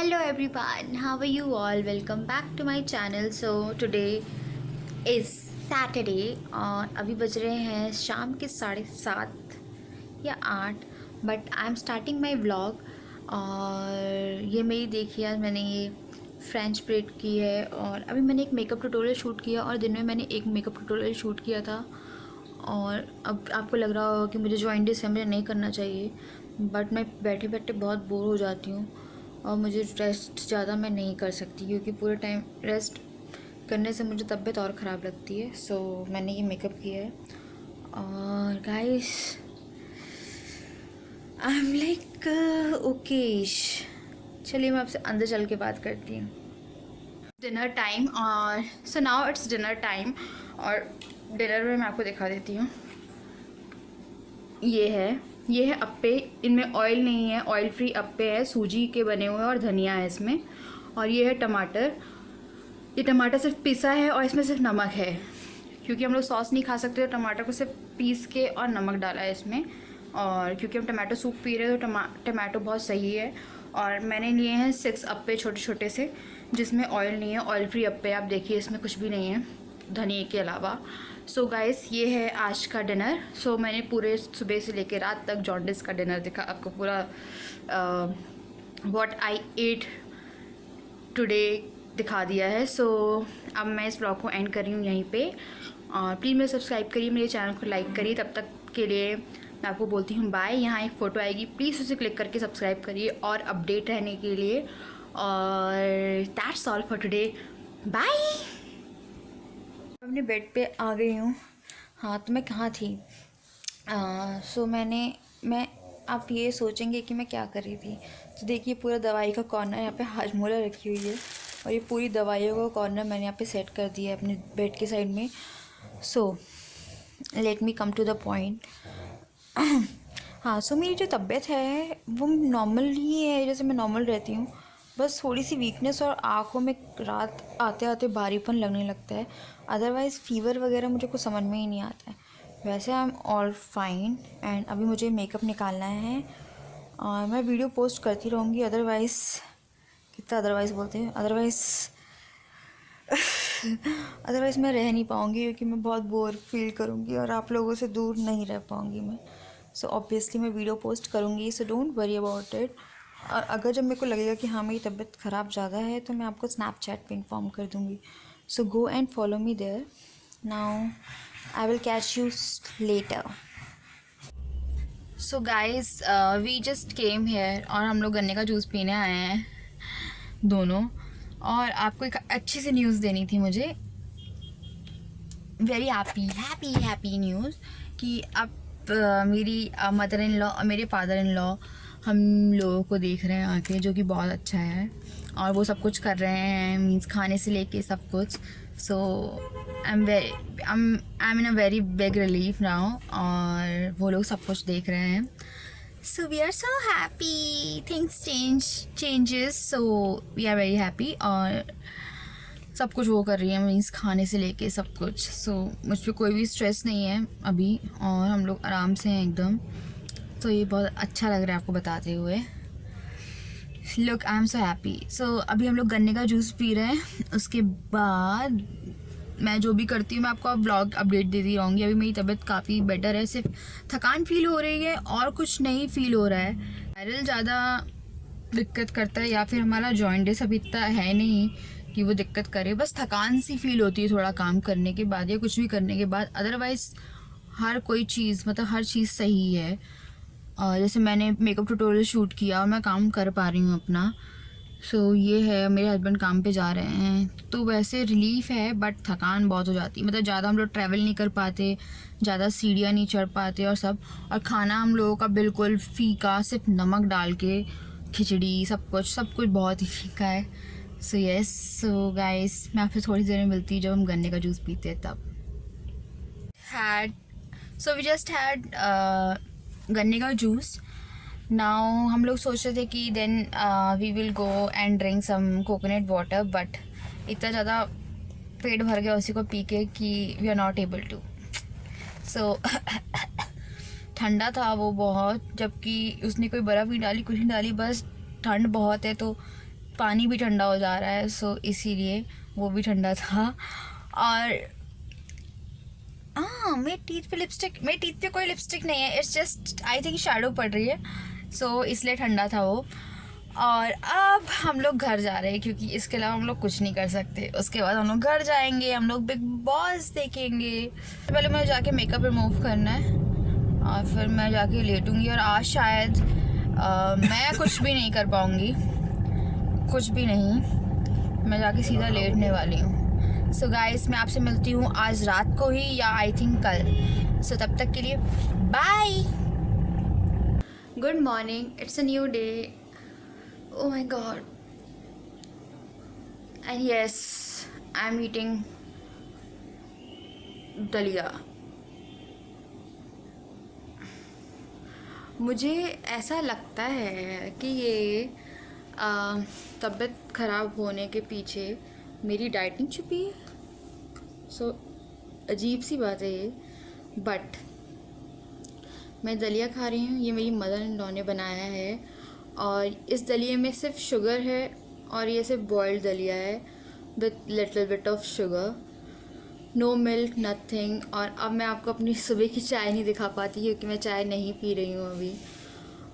Hello everyone, how are you all? Welcome back to my channel. So today is Saturday और अभी बज रहे हैं शाम के 7:30 या 8, but I am starting my vlog. और ये मेरी देखिए, आज मैंने ये फ्रेंच ब्रेड की है और अभी मैंने एक मेकअप ट्यूटोरियल शूट किया और दिन में मैंने एक मेकअप ट्यूटोरियल शूट किया था। और अब आपको लग रहा होगा कि मुझे जॉइंटिस है, मुझे नहीं करना चाहिए, बट मैं बैठे बैठे बहुत बोर हो जाती हूँ और मुझे रेस्ट ज़्यादा मैं नहीं कर सकती, क्योंकि पूरे टाइम रेस्ट करने से मुझे तबीयत और ख़राब लगती है। सो मैंने ये मेकअप किया है और guys I am like Okesh. चलिए मैं आपसे अंदर चल के बात करती हूँ। डिनर टाइम और so now it's dinner time और डिनर में मैं आपको दिखा देती हूँ। ये है अप्पे। इनमें ऑयल नहीं है, ऑयल फ्री अप्पे है, सूजी के बने हुए हैं और धनिया है इसमें। और ये है टमाटर। ये टमाटर सिर्फ पिसा है और इसमें सिर्फ नमक है, क्योंकि हम लोग सॉस नहीं खा सकते, तो टमाटर को सिर्फ पीस के और नमक डाला है इसमें। और क्योंकि हम टमाटो सूप पी रहे हैं तो टमाटो बहुत सही है। और मैंने लिए हैं 6 अप्पे छोटे छोटे से, जिसमें ऑयल नहीं है, ऑयल फ्री अप्पे। आप देखिए इसमें कुछ भी नहीं है धनिया के अलावा। सो गाइस ये है आज का डिनर। सो मैंने पूरे सुबह से लेकर रात तक जॉन्डिस का डिनर दिखा आपको, पूरा व्हाट आई एट टुडे दिखा दिया है। सो अब मैं इस ब्लॉग को एंड कर रही हूँ यहीं पे। और प्लीज़ मेरे सब्सक्राइब करिए, मेरे चैनल को लाइक करिए। तब तक के लिए मैं आपको बोलती हूँ बाय। यहाँ एक फ़ोटो आएगी, प्लीज़ उसे क्लिक करके सब्सक्राइब करिए और अपडेट रहने के लिए। और that's all for today, bye. अपने बेड पे आ गई हूँ। हाँ, तो मैं कहाँ थी? सो मैं आप ये सोचेंगे कि मैं क्या कर रही थी। तो देखिए पूरा दवाई का कॉर्नर यहाँ पे हाजमोला रखी हुई है और ये पूरी दवाइयों का कॉर्नर मैंने यहाँ पे सेट कर दिया है अपने बेड के साइड में। So let me come to the point. हाँ, सो मेरी जो तबीयत है वो नॉर्मल ही है, जैसे मैं नॉर्मल रहती हूँ। बस थोड़ी सी वीकनेस और आँखों में रात आते आते भारीपन लगने लगता है। अदरवाइज़ फ़ीवर वगैरह मुझे कुछ समझ में ही नहीं आता है। वैसे I am all fine and अभी मुझे मेकअप निकालना है और मैं वीडियो पोस्ट करती रहूँगी। अदरवाइज़ कितना अदरवाइज़ बोलते हैं, अदरवाइज़ मैं रह नहीं पाऊँगी, क्योंकि मैं बहुत बोर फील करूँगी और आप लोगों से दूर नहीं रह पाऊँगी मैं। सो ऑब्वियसली मैं वीडियो पोस्ट करूँगी, so don't worry about it. और अगर जब मेरे को लगेगा कि हाँ मेरी तबीयत ख़राब ज़्यादा है तो मैं आपको स्नैपचैट पे इन्फॉर्म कर दूँगी। So go and follow me there. Now I will catch you later. So guys we just came here और हम लोग गन्ने का जूस पीने आए हैं दोनों। और आपको एक अच्छी सी न्यूज़ देनी थी मुझे, वेरी हैप्पी न्यूज़, कि अब मेरी मदर इन लॉ और मेरे फादर इन लॉ हम लोगों को देख रहे हैं आके, जो कि बहुत अच्छा है। और वो सब कुछ कर रहे हैं, मीन्स खाने से लेके सब कुछ। So I am in a very big relief now, और वो लोग सब कुछ देख रहे हैं। So we are so happy, things changes, so we are very happy. और सब कुछ वो कर रही है, मीन्स खाने से लेके सब कुछ। सो मुझ पर कोई भी स्ट्रेस नहीं है अभी और हम लोग आराम से हैं एकदम। तो ये बहुत अच्छा लग रहा है आपको बताते हुए। Look, I am so happy. So अभी हम लोग गन्ने का जूस पी रहे हैं, उसके बाद मैं जो भी करती हूँ मैं आपको अब व्लॉग अपडेट देती रहूँगी। अभी मेरी तबीयत काफ़ी बेटर है, सिर्फ थकान फील हो रही है और कुछ नहीं फील हो रहा है। वायरल ज़्यादा दिक्कत करता है या फिर हमारा जॉइंटिस अभी इतना है नहीं कि वो दिक्कत करे, बस थकान सी फील होती है थोड़ा काम करने के बाद या कुछ भी करने के बाद। अदरवाइज़ हर कोई चीज़, मतलब हर चीज़ सही है। और जैसे मैंने मेकअप ट्यूटोरियल शूट किया और मैं काम कर पा रही हूँ अपना। सो ये है, मेरे हस्बैंड काम पे जा रहे हैं तो वैसे रिलीफ है, बट थकान बहुत हो जाती है। मतलब ज़्यादा हम लोग ट्रैवल नहीं कर पाते, ज़्यादा सीढ़ियाँ नहीं चढ़ पाते और सब। और खाना हम लोगों का बिल्कुल फीका, सिर्फ नमक डाल के खिचड़ी, सब कुछ बहुत ही फीका है। सो यस, सो गाइस मैं आपसे थोड़ी देर में मिलती हूँ जब हम गन्ने का जूस पीते हैं तब। सो वी जस्ट हैड गन्ने का जूस। नाउ हम लोग सोच रहे थे कि then we will go and drink some coconut water, but इतना ज़्यादा पेट भर गया उसी को पी के कि we are not able to. So ठंडा था वो बहुत, जबकि उसने कोई बर्फ़ नहीं डाली, कुछ नहीं डाली, बस ठंड बहुत है तो पानी भी ठंडा हो जा रहा है, सो इसीलिए वो भी ठंडा था। और हाँ, मेरे टीथ पे कोई लिपस्टिक नहीं है, it's just I think shadow पड़ रही है, सो इसलिए ठंडा था वो। और अब हम लोग घर जा रहे हैं क्योंकि इसके अलावा हम लोग कुछ नहीं कर सकते। उसके बाद हम लोग घर जाएंगे, हम लोग बिग बॉस देखेंगे। पहले मुझे जाके मेकअप रिमूव करना है और फिर मैं जाके लेटूंगी। और आज शायद मैं कुछ भी नहीं कर पाऊँगी, कुछ भी नहीं, मैं जाके सीधा लेटने वाली हूँ। सो गाइस, मैं आपसे मिलती हूँ आज रात को ही या आई थिंक कल। सो तब तक के लिए bye. Good morning, it's a new day. Oh my god. And yes, I'm eating दलिया। मुझे ऐसा लगता है कि ये तबीयत ख़राब होने के पीछे मेरी डाइटिंग छुपी है। सो अजीब सी बात है ये, बट मैं दलिया खा रही हूँ। ये मेरी मदर इन लॉ ने बनाया है और इस दलिए में सिर्फ शुगर है और ये सिर्फ बॉइल्ड दलिया है with little bit of sugar, no milk, nothing. और अब मैं आपको अपनी सुबह की चाय नहीं दिखा पाती क्योंकि मैं चाय नहीं पी रही हूँ अभी।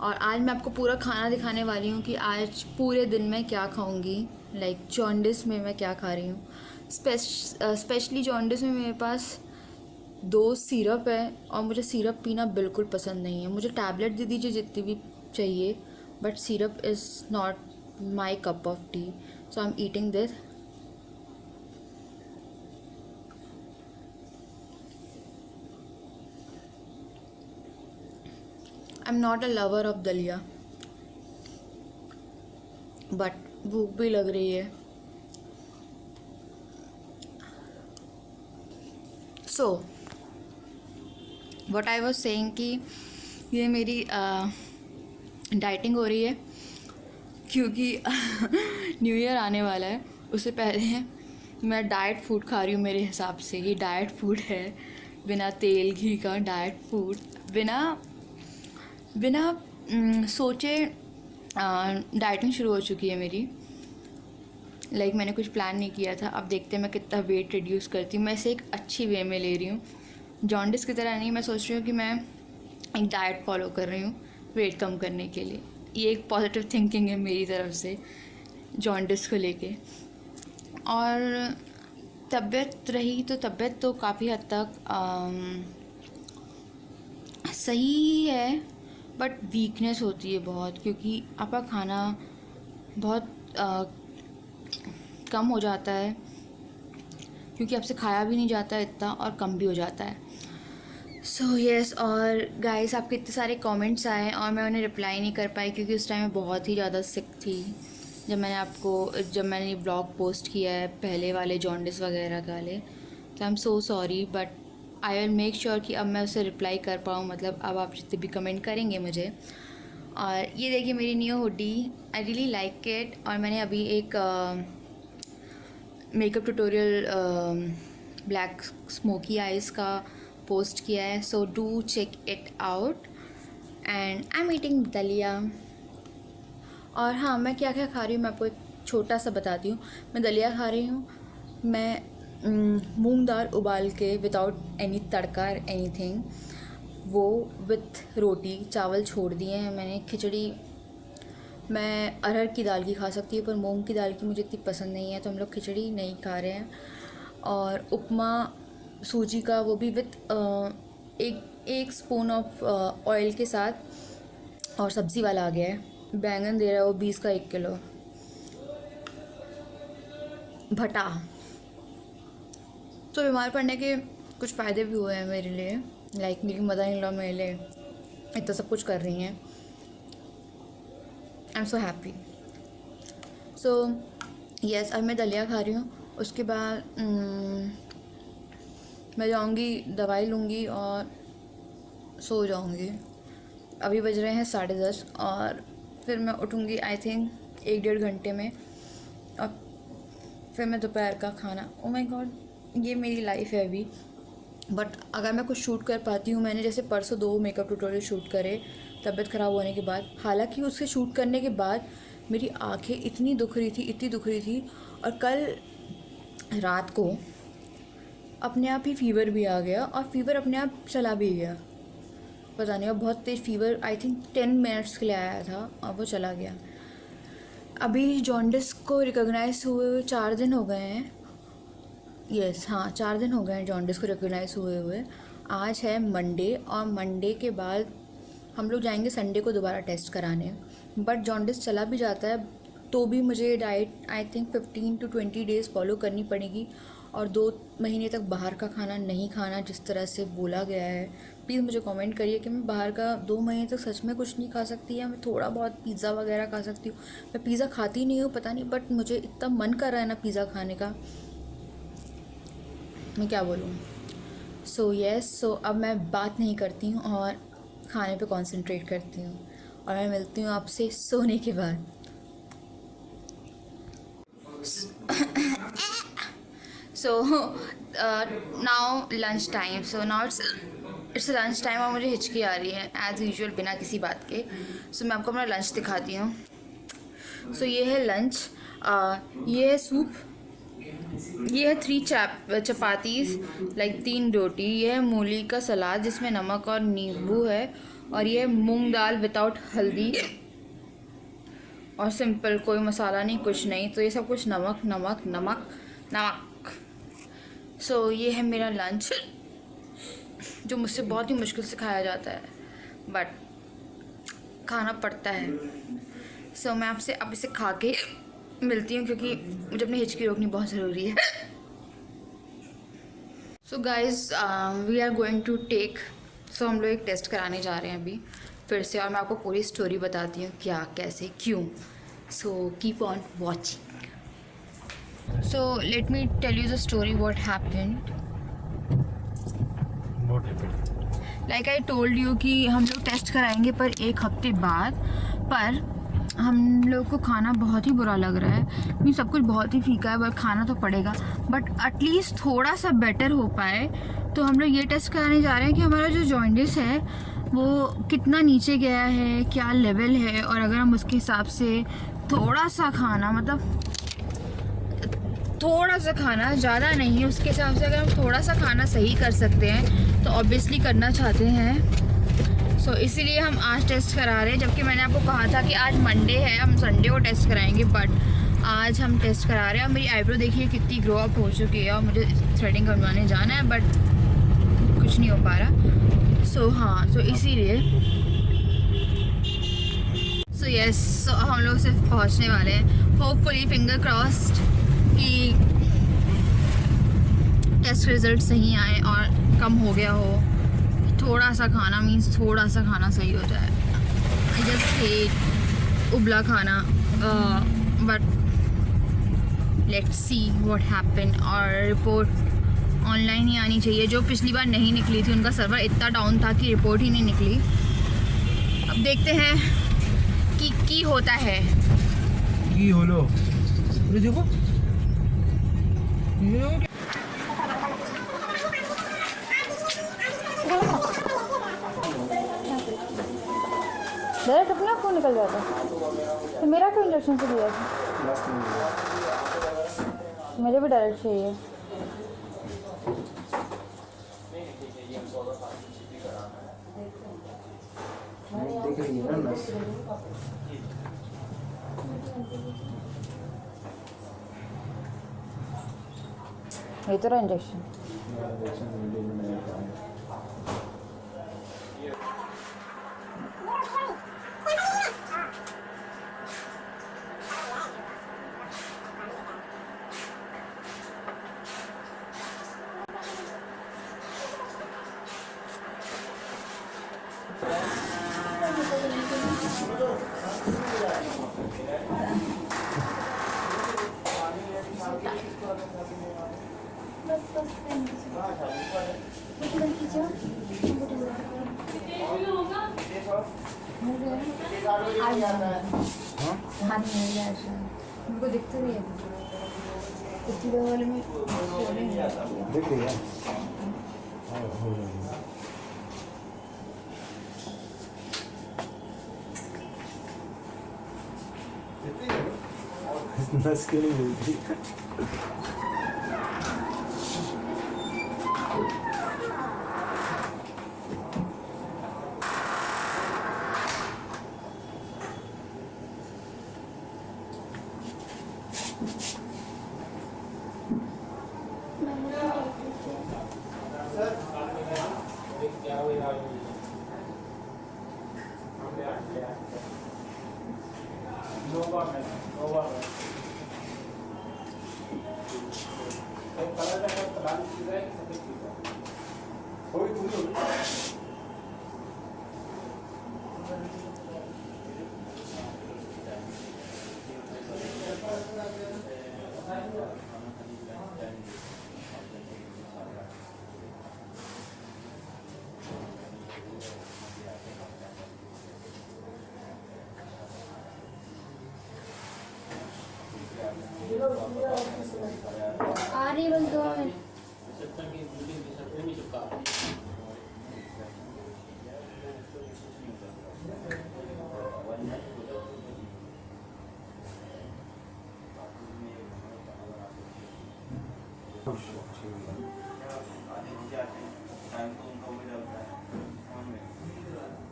और आज मैं आपको पूरा खाना दिखाने वाली हूँ कि आज पूरे दिन में क्या खाऊँगी, लाइक जॉन्डिस में मैं क्या खा रही हूँ। स्पेशली जॉन्डिस में मेरे पास 2 सिरप है और मुझे सिरप पीना बिल्कुल पसंद नहीं है। मुझे टैबलेट दे दीजिए जितनी भी चाहिए, but syrup is not my cup of tea, so I'm eating this. I'm not a lover of दलिया, but भूख भी लग रही है। So what I was saying कि ये मेरी डाइटिंग हो रही है क्योंकि न्यू ईयर आने वाला है। उससे पहले मैं डाइट फूड खा रही हूँ। मेरे हिसाब से ये डाइट फूड है, बिना तेल घी का डाइट फूड, बिना सोचे डाइटिंग शुरू हो चुकी है मेरी। लाइक मैंने कुछ प्लान नहीं किया था। अब देखते हैं मैं कितना वेट रिड्यूस करती हूँ। मैं इसे एक अच्छी वे में ले रही हूँ, जॉन्डिस की तरह नहीं। मैं सोच रही हूँ कि मैं एक डाइट फॉलो कर रही हूँ वेट कम करने के लिए। ये एक पॉजिटिव थिंकिंग है मेरी तरफ से जॉन्डिस को लेके। और तबीयत रही तो तबीयत तो काफ़ी हद तक सही है, बट वीकनेस होती है बहुत क्योंकि आपका खाना बहुत कम हो जाता है क्योंकि आपसे खाया भी नहीं जाता इतना और कम भी हो जाता है। सो येस, और गाइस आपके इतने सारे कमेंट्स आए और मैं उन्हें रिप्लाई नहीं कर पाई क्योंकि उस टाइम मैं बहुत ही ज़्यादा सिक थी जब मैंने ये ब्लॉग पोस्ट किया है पहले वाले जॉन्डिस वगैरह वाले। तो आई am so sorry, but I will make sure कि अब मैं उसे रिप्लाई कर पाऊँ। मतलब अब आप जितने भी कमेंट करेंगे मुझे। और ये देखिए मेरी new hoodie, I really like it. और मैंने अभी एक makeup tutorial black smokey eyes का पोस्ट किया है, so do check it out. And I am eating dalia. और हाँ, मैं क्या क्या खा रही हूँ मैं आपको एक छोटा सा बताती हूँ। मैं दलिया खा रही हूँ, मैं मूंग दाल उबाल के विदाउट एनी तड़का एनीथिंग, वो विथ रोटी, चावल छोड़ दिए हैं मैंने। खिचड़ी मैं अरहर की दाल की खा सकती हूँ पर मूंग की दाल की मुझे इतनी पसंद नहीं है, तो हम लोग खिचड़ी नहीं खा रहे हैं। और उपमा सूजी का, वो भी विथ एक स्पून ऑफ ऑयल के साथ। और सब्ज़ी वाला आ गया है, बैंगन दे रहा है वो 20 का 1 किलो। भटा। तो बीमार पड़ने के कुछ फ़ायदे भी हुए हैं मेरे लिए। लाइक मेरी मदर इन लॉ मेरे लिए इतना सब कुछ कर रही हैं। आई am so happy. So yes, अब मैं दलिया खा रही हूँ। उसके बाद मैं जाऊँगी, दवाई लूँगी और सो जाऊँगी। अभी बज रहे हैं 10:30 और फिर मैं उठूँगी आई थिंक 1-1.5 घंटे में। और फिर मैं दोपहर का खाना, ओ माय गॉड, ये मेरी लाइफ है अभी। बट अगर मैं कुछ शूट कर पाती हूँ, मैंने जैसे परसों 2 मेकअप ट्यूटोरियल शूट करे तबीयत ख़राब होने के बाद। हालांकि उसके शूट करने के बाद मेरी आंखें इतनी दुख रही थी। और कल रात को अपने आप ही फीवर भी आ गया और फीवर अपने आप चला भी गया। पता नहीं, अब बहुत तेज़ फीवर, आई थिंक 10 मिनट्स के लिए आया था और वो चला गया। अभी जॉन्डिस को रिकॉग्नाइज हुए 4 दिन हो गए हैं। यस, हाँ 4 दिन हो गए हैं जॉन्डिस को रिकॉग्नाइज हुए। आज है मंडे और मंडे के बाद हम लोग जाएंगे संडे को दोबारा टेस्ट कराने। बट जॉन्डिस चला भी जाता है तो भी मुझे diet I think 15 to 20 days follow करनी पड़ेगी और 2 महीने तक बाहर का खाना नहीं खाना जिस तरह से बोला गया है। प्लीज़ मुझे कमेंट करिए कि मैं बाहर का 2 महीने तक सच में कुछ नहीं खा सकती या मैं थोड़ा बहुत पिज़्ज़ा वगैरह खा सकती हूँ। मैं पिज़्ज़ा खाती नहीं हूँ, पता नहीं, बट मुझे इतना मन कर रहा है ना पिज़्ज़ा खाने का, मैं क्या बोलूँ। सो अब मैं बात नहीं करती हूँ और खाने पे कंसंट्रेट करती हूँ और मैं मिलती हूँ आपसे सोने के बाद। So now lunch time. So now it's lunch time और मुझे हिचकी आ रही है एज़ यूजुअल बिना किसी बात के। सो मैं आपको अपना लंच दिखाती हूँ। सो ये है लंच, ये है सूप, ये है 3 चपातीस लाइक 3 रोटी, ये है मूली का सलाद जिसमें नमक और नींबू है, और ये है मूंग दाल विदाउट हल्दी और सिंपल, कोई मसाला नहीं कुछ नहीं। तो ये सब कुछ नमक नमक नमक नमक। सो ये है मेरा लंच जो मुझसे बहुत ही मुश्किल से खाया जाता है बट खाना पड़ता है। सो मैं आपसे अब इसे खा के मिलती हूँ क्योंकि मुझे अपनी हिचकी रोकनी बहुत ज़रूरी है। So guys we are going to take, so हम लोग एक टेस्ट कराने जा रहे हैं अभी फिर से और मैं आपको पूरी स्टोरी बताती हूँ क्या कैसे क्यों। So keep on watching. So let me tell you the story what happened. Like I told you कि हम लोग टेस्ट कराएंगे पर 1 हफ्ते बाद, पर हम लोग को खाना बहुत ही बुरा लग रहा है। नहीं, सब कुछ बहुत ही फीका है, बट खाना तो पड़ेगा, बट एटलीस्ट थोड़ा सा बेटर हो पाए। तो हम लोग ये टेस्ट कराने जा रहे हैं कि हमारा जो जॉन्डिस है वो कितना नीचे गया है, क्या लेवल है, और अगर हम उसके हिसाब से थोड़ा सा खाना, मतलब थोड़ा सा खाना, ज़्यादा नहीं, उसके हिसाब से अगर हम थोड़ा सा खाना सही कर सकते हैं तो ऑब्वियसली करना चाहते हैं। सो इसीलिए हम आज टेस्ट करा रहे हैं, जबकि मैंने आपको कहा था कि आज मंडे है, हम संडे को टेस्ट कराएंगे, बट आज हम टेस्ट करा रहे हैं। और मेरी आईब्रो देखिए कितनी ग्रो अप हो चुकी है और मुझे थ्रेडिंग करवाने जाना है बट कुछ नहीं हो पा रहा। सो इसीलिए यस, हम लोग सिर्फ पहुंचने वाले हैं। होपफुली फिंगर क्रॉस्ड कि टेस्ट रिजल्ट सही आए और कम हो गया हो। थोड़ा सा खाना मीन्स थोड़ा सा खाना सही हो जाए। आई जस्ट हेट उबला खाना, but let's see what happen. और रिपोर्ट ऑनलाइन ही आनी चाहिए, जो पिछली बार नहीं निकली थी, उनका सर्वर इतना डाउन था कि रिपोर्ट ही नहीं निकली। अब देखते हैं कि होता है কি হলো দেখো डायरेक्ट अपना खून निकल जाता तो मेरा क्यों इंजेक्शन से दिया था? मुझे भी डायरेक्ट चाहिए। ये तो इंजेक्शन उनको दिखते नहीं है पिछले वाले में देखिए नस क्यों नहीं मिलती? आ रही बस 2 मिनट।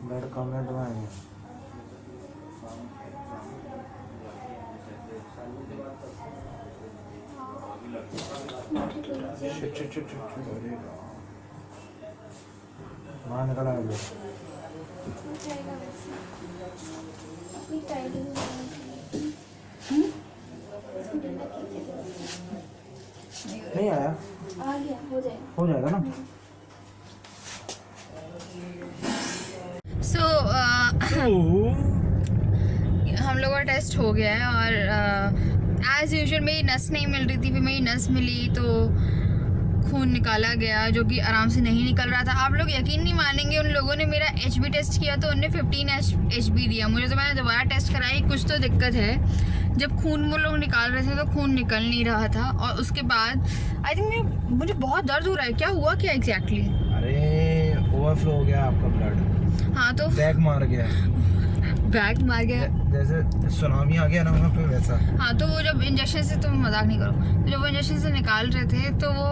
बैड कमेंट में आएंगे। वहाँ निकल आए लोग। नहीं आया? आ गया, हो जाएगा ना? सो हम लोग का टेस्ट हो गया है और एज़ यूजुअल मेरी नस नहीं मिल रही थी, फिर मेरी नस मिली तो खून निकाला गया जो कि आराम से नहीं निकल रहा था। आप लोग यकीन नहीं मानेंगे, उन लोगों ने मेरा HB टेस्ट किया तो उनने 15 HB दिया मुझे। तो मैंने दोबारा टेस्ट कराई, कुछ तो दिक्कत है। जब खून वो लोग निकाल रहे थे तो खून निकल नहीं रहा था और उसके बाद आई थिंक मुझे बहुत दर्द हो रहा है। क्या हुआ क्या एग्जैक्टली? अरे ओवरफ्लो हो गया आपका ब्लड। हाँ तो बैग मार गया। बैग मार गया जैसे सुनामी आ गया ना वहाँ पे वैसा। हाँ तो वो जब इंजेक्शन से, तुम मजाक नहीं करो, तो जब वो इंजेक्शन से निकाल रहे थे तो वो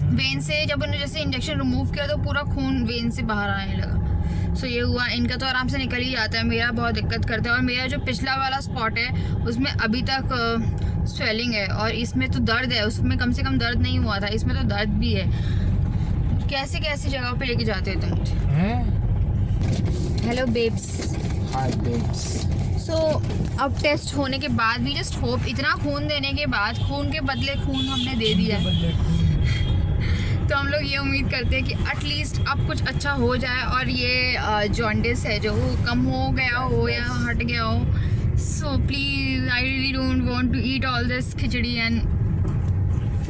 वेन से, जब उन्होंने जैसे इंजेक्शन रिमूव किया तो पूरा खून वेन से बाहर आने लगा। सो ये हुआ। इनका तो आराम से निकल ही जाता है, मेरा बहुत दिक्कत करता है। और मेरा जो पिछला वाला स्पॉट है उसमें अभी तक स्वेलिंग है और इसमें तो दर्द है। उसमें कम से कम दर्द नहीं हुआ था, इसमें तो दर्द भी है। कैसे कैसी जगह पे लेके जाते हो तुम मुझे? Hello babes. Hi babes. So अब टेस्ट होने के बाद भी जस्ट होप, इतना खून देने के बाद खून के बदले खून हमने दे दिया है तो हम लोग ये उम्मीद करते हैं कि एटलीस्ट अब कुछ अच्छा हो जाए और ये जॉन्डिस है जो वो कम हो गया हो या हट गया हो। So please, I really don't want to eat all this khichdi and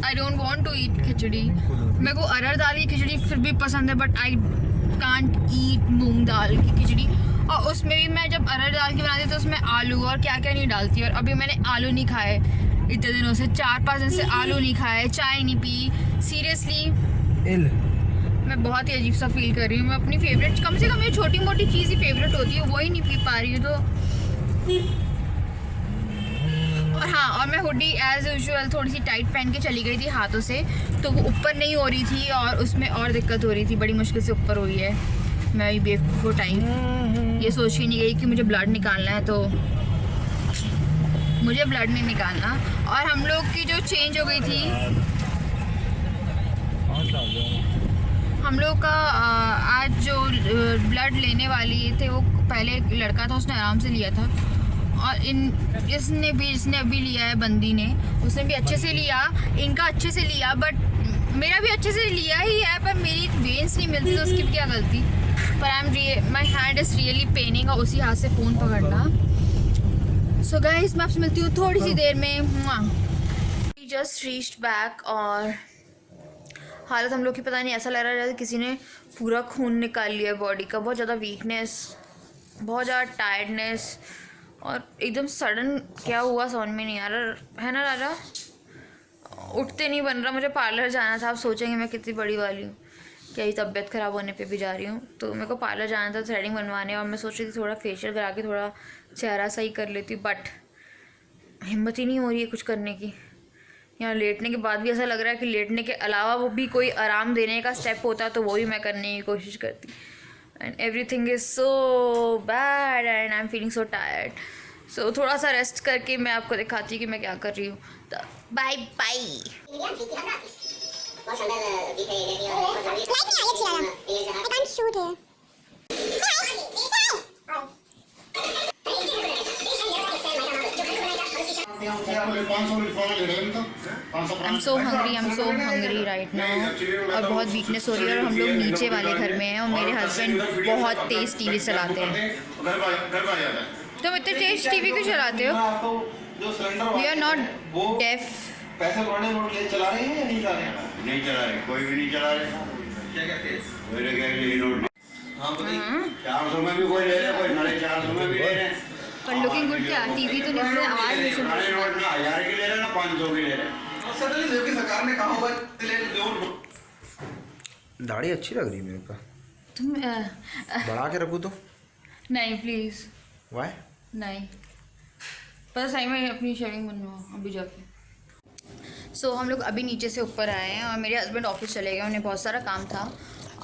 I don't want to eat khichdi. मेरे को अरहर दाल की खिचड़ी फिर भी पसंद है बट आई कांट ईट मूंग दाल की खिचड़ी। और उसमें भी मैं जब अरहर दाल की बनाती तो उसमें आलू और क्या क्या नहीं डालती। और अभी मैंने आलू नहीं खाए इतने दिनों से, 4-5 दिन से आलू नहीं खाए, चाय नहीं पी। सीरियसली मैं बहुत ही अजीब सा फील कर रही हूँ। मैं अपनी फेवरेट, कम से कम ये छोटी मोटी चीज़ ही फेवरेट होती है, वो ही नहीं पी पा रही हूँ तो। और हाँ, और मैं हुडी एज यूजुअल थोड़ी सी टाइट पहन के चली गई थी हाथों से, तो वो ऊपर नहीं हो रही थी और उसमें और दिक्कत हो रही थी। बड़ी मुश्किल से ऊपर हुई है। मैं अभी बेवकूफ़ टाइम ये सोच ही नहीं गई कि मुझे ब्लड निकालना है, तो मुझे ब्लड नहीं निकालना। और हम लोग की जो चेंज हो गई थी, हम लोग का आज जो ब्लड लेने वाली थे वो पहले एक लड़का था, उसने आराम से लिया था। और इसने अभी लिया है, बंदी ने, उसने भी अच्छे से लिया, इनका अच्छे से लिया, बट मेरा भी अच्छे से लिया ही है। पर मेरी वेन्स नहीं मिलती तो उसकी भी क्या गलती। पर my hand is really paining और उसी हाथ से फ़ोन पकड़ना। सो गाइस, मैं आपसे मिलती हूँ थोड़ी सी देर में। जस्ट रीच्ड बैक और हालत हम लोग की पता नहीं, ऐसा लग रहा है जैसे किसी ने पूरा खून निकाल लिया बॉडी का। बहुत ज़्यादा वीकनेस, बहुत ज़्यादा टायर्डनेस और एकदम सडन क्या हुआ समझ में नहीं आ रहा है ना राजा। उठते नहीं बन रहा। मुझे पार्लर जाना था। आप सोचेंगे मैं कितनी बड़ी वाली हूँ, क्या ही तबीयत ख़राब होने पे भी जा रही हूँ। तो मेरे को पार्लर जाना था थ्रेडिंग बनवाने और मैं सोच रही थी थोड़ा फेशियल करा के थोड़ा चेहरा सही कर लेती, बट हिम्मत ही नहीं हो रही है कुछ करने की। यहाँ लेटने के बाद भी ऐसा लग रहा है कि लेटने के अलावा वो भी कोई आराम देने का स्टेप होता तो वो भी मैं करने की कोशिश करती। And everything is so bad and I am feeling so tired. So थोड़ा सा रेस्ट करके मैं आपको दिखाती हूँ कि मैं क्या कर रही हूँ। तो bye bye. I'm so hungry right now और बहुत वीकनेस हो रही है और हम लोग नीचे वाले घर में हैं और मेरे हस्बैंड बहुत तेज़ टीवी चलाते हैं। तुम इतने तेज टीवी क्यों चलाते हो? We are not deaf. पैसे पुराने नोट ले चला रहे हैं या नहीं चला रहे हैं? नहीं चला रहे, कोई भी नहीं चला रहे। क्या कहते हैं? मेरे क्या यही नोट। हाँ बताइए। 400 में भी कोई ले रहे, कोई 450 में भी ले रहे। पर लुकिंग गुड क्या? टीवी तो नहीं है, आवाज़ नहीं सुन पुराने नोट ना 1000 की ले रहे ना 500 की ले रहे। सरकार ने कहा होगा दाढ़ी अच्छी लग रही है मेरे को। तुम बढ़ा के रखूँ तो? नहीं प्लीज़ वाई? नहीं, पता सही में अपनी शेविंग बनवाओ अभी जाके। सो हम लोग अभी नीचे से ऊपर आए हैं और मेरे हस्बैंड ऑफिस चले गए, उन्हें बहुत सारा काम था।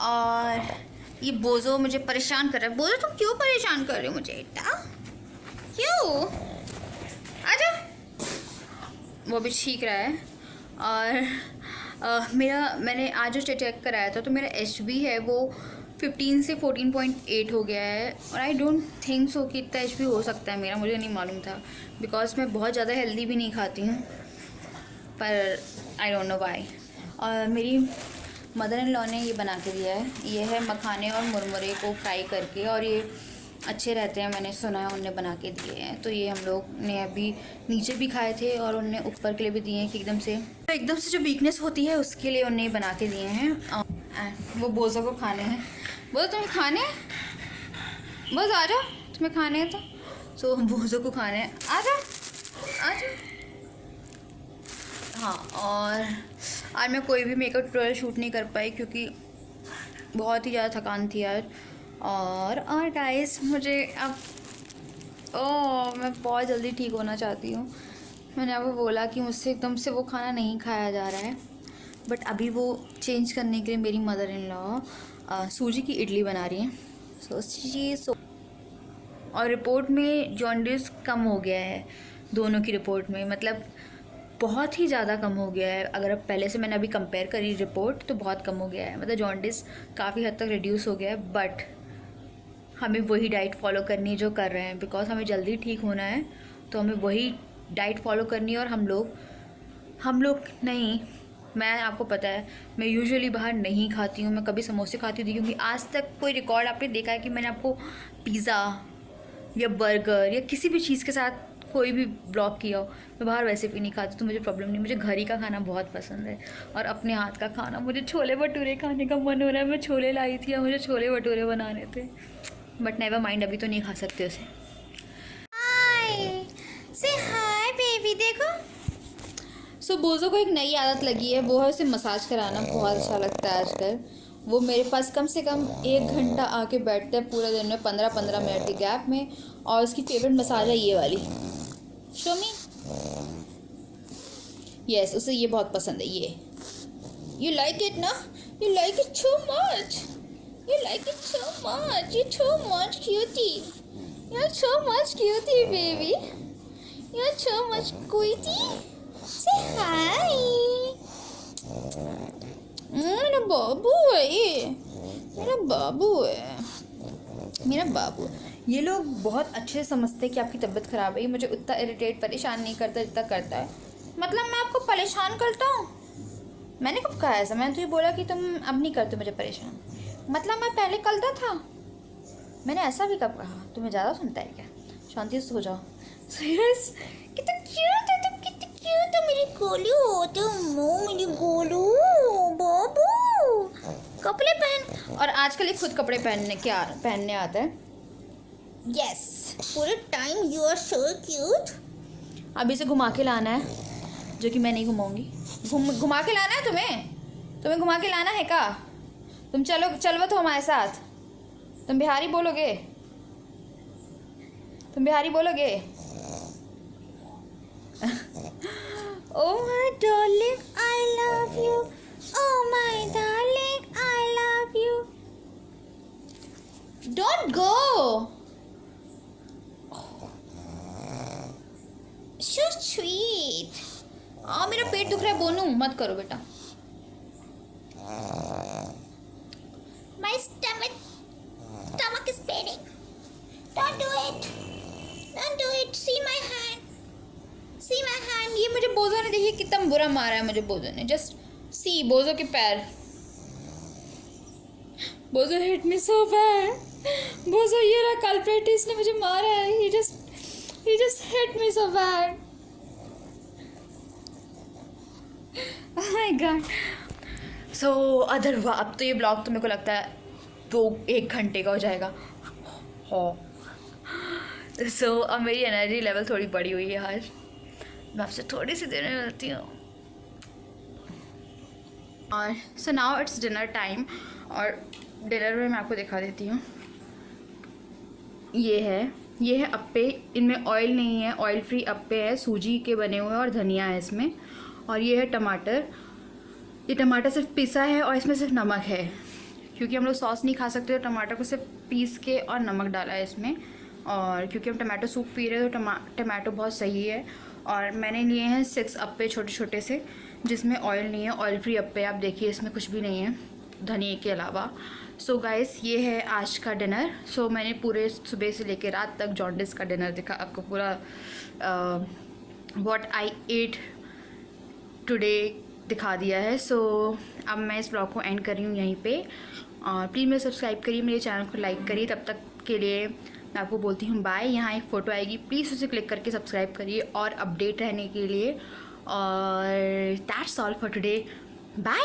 और ये बोझो मुझे परेशान कर रहा है। बोझो तुम क्यों परेशान कर रहे हो मुझे बेटा? क्यों? आजा। वो भी छींक रहा है। और मैंने आज जो चेक कराया था तो मेरा HB है वो 15 से 14.8 हो गया है। और आई डोंट थिंक सो कि इतना HB हो सकता है मेरा, मुझे नहीं मालूम था बिकॉज मैं बहुत ज़्यादा हेल्दी भी नहीं खाती हूँ, पर आई डोंट नो वाई। और मेरी मदर इन लॉ ने ये बना के दिया है, ये है मखाने और मुरमुरे को फ्राई करके, और ये अच्छे रहते हैं, मैंने सुना है, उनने बना के दिए हैं। तो ये हम लोग ने अभी नीचे भी खाए थे और उनने ऊपर के लिए भी दिए हैं कि एकदम से जो वीकनेस होती है उसके लिए उनने बना के दिए हैं। वो बोझों को खाने हैं। बोलो तुम्हें खाने हैं? बस आ जाओ, तुम्हें खाने हैं तो बोझों को खाने हैं, आ जाओ। हाँ, और आज मैं कोई भी मेकअप ट्यूटोरियल शूट नहीं कर पाई क्योंकि बहुत ही ज़्यादा थकान थी आज। और गाइस मुझे अब मैं बहुत जल्दी ठीक होना चाहती हूँ। मैंने आपको बोला कि मुझसे एकदम से वो खाना नहीं खाया जा रहा है, बट अभी वो चेंज करने के लिए मेरी मदर इन लॉ सूजी की इडली बना रही हैं। और रिपोर्ट में जॉन्डिस कम हो गया है, दोनों की रिपोर्ट में, मतलब बहुत ही ज़्यादा कम हो गया है। अगर अब पहले से मैंने अभी कंपेयर करी रिपोर्ट तो बहुत कम हो गया है, मतलब जॉन्डिस काफ़ी हद तक रिड्यूस हो गया है। बट हमें वही डाइट फॉलो करनी है जो कर रहे हैं, बिकॉज हमें जल्दी ठीक होना है तो हमें वही डाइट फॉलो करनी है। और हम लोग नहीं, मैं आपको पता है मैं यूजुअली बाहर नहीं खाती हूँ, मैं कभी समोसे खाती थी क्योंकि आज तक कोई रिकॉर्ड आपने देखा है कि मैंने आपको पिज़्ज़ा या बर्गर या किसी भी चीज़ के साथ कोई भी ब्लॉग किया हो। मैं बाहर वैसे भी नहीं खाती तो मुझे प्रॉब्लम नहीं। मुझे घर ही का खाना बहुत पसंद है और अपने हाथ का खाना। मुझे छोले भटूरे खाने का मन हो रहा है, मैं छोले लाई थी और मुझे छोले भटूरे बनाने थे, बट नेवर माइंड, अभी तो नहीं खा सकते उसे। हाय बेबी, देखो। सो बोझो को एक नई आदत लगी है, वो है उसे मसाज कराना, बहुत अच्छा लगता है आजकल। वो मेरे पास कम से कम 1 घंटा आके बैठता है पूरे दिन में, 15-15 मिनट के गैप में। और उसकी फेवरेट मसाज है ये वाली, शो मी। यस, उसे ये बहुत पसंद है। ये यू लाइक इट ना? You like it so much, you like it so much, you so much cutie, you so much cutie baby, you so much cutie. Say hi. मेरा बाबू है ये, मेरा बाबू है, मेरा बाबू। ये लोग बहुत अच्छे से समझते हैं कि आपकी तबीयत ख़राब है। ये मुझे उतना इरिटेट परेशान नहीं करता जितना करता है। मतलब मैं आपको परेशान करता हूँ? मैंने कब कहा ऐसा? मैंने तो ये बोला कि तुम अब नहीं करते मुझे परेशान। मतलब मैं पहले करता था? मैंने ऐसा भी कब कहा? तुम्हें ज़्यादा सुनता है क्या? शांति से सो जाओ। सीरियस? कितना क्यूट है तुम, कितनी क्यूट है मेरी गोलू, तुम मेरी गोलू बाबू। कपड़े पहन, और आजकल ये खुद कपड़े पहनने आता है। यस, पूरे time you are so cute. अभी से घुमा के लाना है, जो कि मैं नहीं घुमाऊंगी। घुमा के लाना है तुम्हें घुमा के लाना है का? तुम चलो तो हमारे साथ। तुम बिहारी बोलोगे? Oh my darling, I love you. Oh my darling, I love you. Don't go. So sweet. मेरा पेट दुख रहा है बोनू, मत करो बेटा. My stomach is paining. Don't do it. Don't do it. See my hand. See my hand. ये मुझे बोझो ने देखिए कितना बुरा मारा है मुझे बोझो ने. Just see बोझो के पैर. बोझो hit me so bad. बोझो ये रहा culprit, इसने मुझे मारा है. He just hit me so bad. Oh my god. So other अब तो ये ब्लॉग तो मेरे को लगता है 1 घंटे का हो जाएगा. सो अब मेरी एनर्जी लेवल थोड़ी बढ़ी हुई है आज. मैं आपसे थोड़ी सी देर में मिलती हूँ. और so now it's dinner time. और डिनर में मैं आपको दिखा देती हूँ. ये है अप्पे. इनमें ऑयल नहीं है, ऑयल फ्री अप्पे है, सूजी के बने हुए और धनिया है इसमें. और ये है टमाटर. ये टमाटर सिर्फ पिसा है और इसमें सिर्फ नमक है, क्योंकि हम लोग सॉस नहीं खा सकते तो टमाटर को सिर्फ पीस के और नमक डाला है इसमें. और क्योंकि हम टमाटो सूप पी रहे हैं तो टमाटो बहुत सही है. और मैंने लिए हैं 6 अप्पे छोटे छोटे से, जिसमें ऑयल नहीं है, ऑयल फ्री अप्पे. आप देखिए इसमें कुछ भी नहीं है धनिया के अलावा. सो गाइस ये है आज का डिनर. सो मैंने पूरे सुबह से लेकर रात तक जॉन्डिस का डिनर दिखा आपको पूरा. व्हाट आई एट टुडे दिखा दिया है. सो अब मैं इस ब्लॉग को एंड कर रही हूँ यहीं पे. और प्लीज़ मेरे सब्सक्राइब करिए, मेरे चैनल को लाइक करिए. तब तक के लिए मैं आपको बोलती हूँ बाय. यहाँ एक फ़ोटो आएगी, प्लीज़ उसे क्लिक करके सब्सक्राइब करिए और अपडेट रहने के लिए. और that's all for today. Bye.